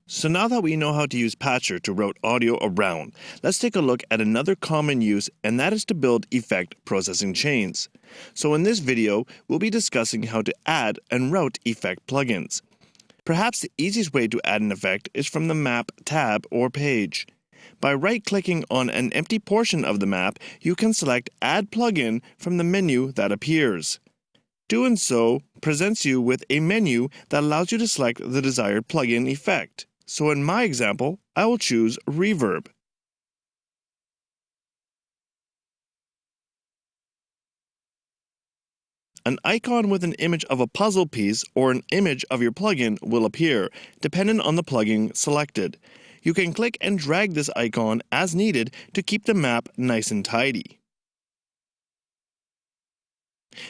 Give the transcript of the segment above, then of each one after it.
So now that we know how to use Patcher to route audio around, let's take a look at another common use, and that is to build effect processing chains. So in this video, we'll be discussing how to add and route effect plugins. Perhaps the easiest way to add an effect is from the Map tab or page. By right-clicking on an empty portion of the map, you can select Add Plugin from the menu that appears. Doing so presents you with a menu that allows you to select the desired plugin effect. So in my example, I will choose Reverb. An icon with an image of a puzzle piece or an image of your plugin will appear, depending on the plugin selected. You can click and drag this icon as needed to keep the map nice and tidy.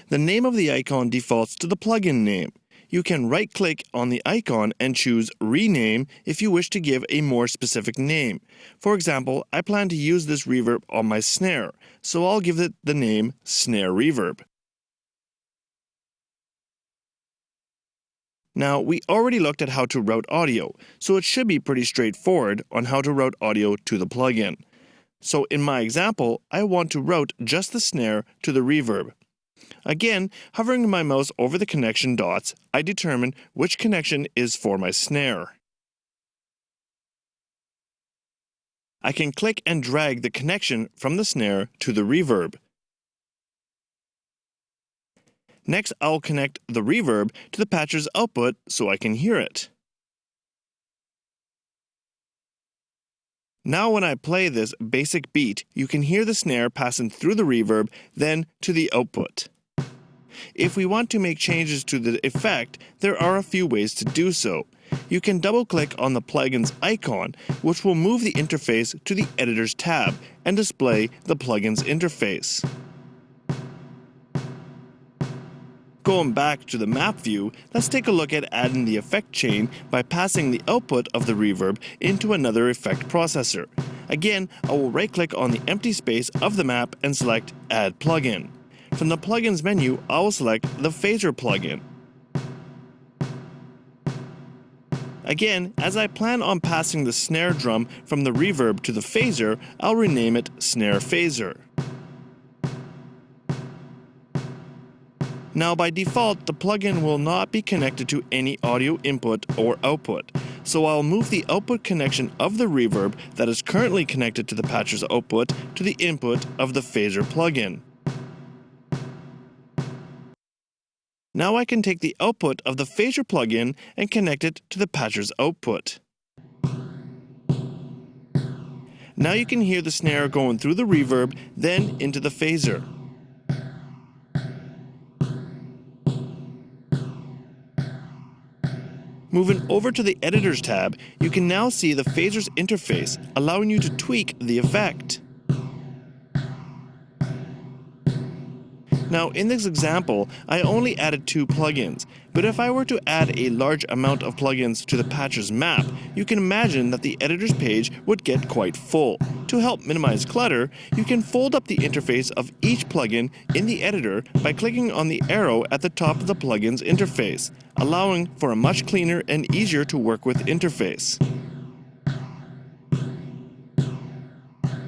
The name of the icon defaults to the plugin name. You can right-click on the icon and choose Rename if you wish to give a more specific name. For example, I plan to use this reverb on my snare, so I'll give it the name Snare Reverb. Now, we already looked at how to route audio, so it should be pretty straightforward on how to route audio to the plugin. So in my example, I want to route just the snare to the reverb. Again, hovering my mouse over the connection dots, I determine which connection is for my snare. I can click and drag the connection from the snare to the reverb. Next, I'll connect the reverb to the patcher's output so I can hear it. Now when I play this basic beat, you can hear the snare passing through the reverb, then to the output. If we want to make changes to the effect, there are a few ways to do so. You can double-click on the plugin's icon, which will move the interface to the Editor's tab and display the plugin's interface. Going back to the map view, let's take a look at adding the effect chain by passing the output of the reverb into another effect processor. Again, I will right-click on the empty space of the map and select Add Plugin. From the Plugins menu, I will select the Phaser plugin. Again, as I plan on passing the snare drum from the reverb to the phaser, I'll rename it Snare Phaser. Now by default, the plugin will not be connected to any audio input or output, so I'll move the output connection of the reverb that is currently connected to the patcher's output to the input of the phaser plugin. Now I can take the output of the phaser plugin and connect it to the patcher's output. Now you can hear the snare going through the reverb, then into the phaser. Moving over to the Editor's tab, you can now see the phaser's interface, allowing you to tweak the effect. Now, in this example, I only added 2 plugins, but if I were to add a large amount of plugins to the patcher's map, you can imagine that the editor's page would get quite full. To help minimize clutter, you can fold up the interface of each plugin in the editor by clicking on the arrow at the top of the plugin's interface, allowing for a much cleaner and easier to work with interface.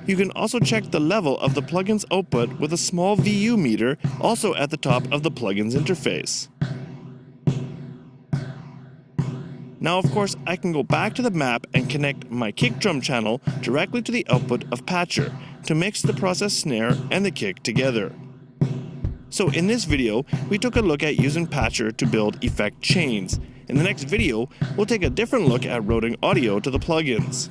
You can also check the level of the plugin's output with a small VU meter also at the top of the plugin's interface. Now of course I can go back to the map and connect my kick drum channel directly to the output of Patcher to mix the processed snare and the kick together. So in this video, we took a look at using Patcher to build effect chains. In the next video, we'll take a different look at routing audio to the plugins.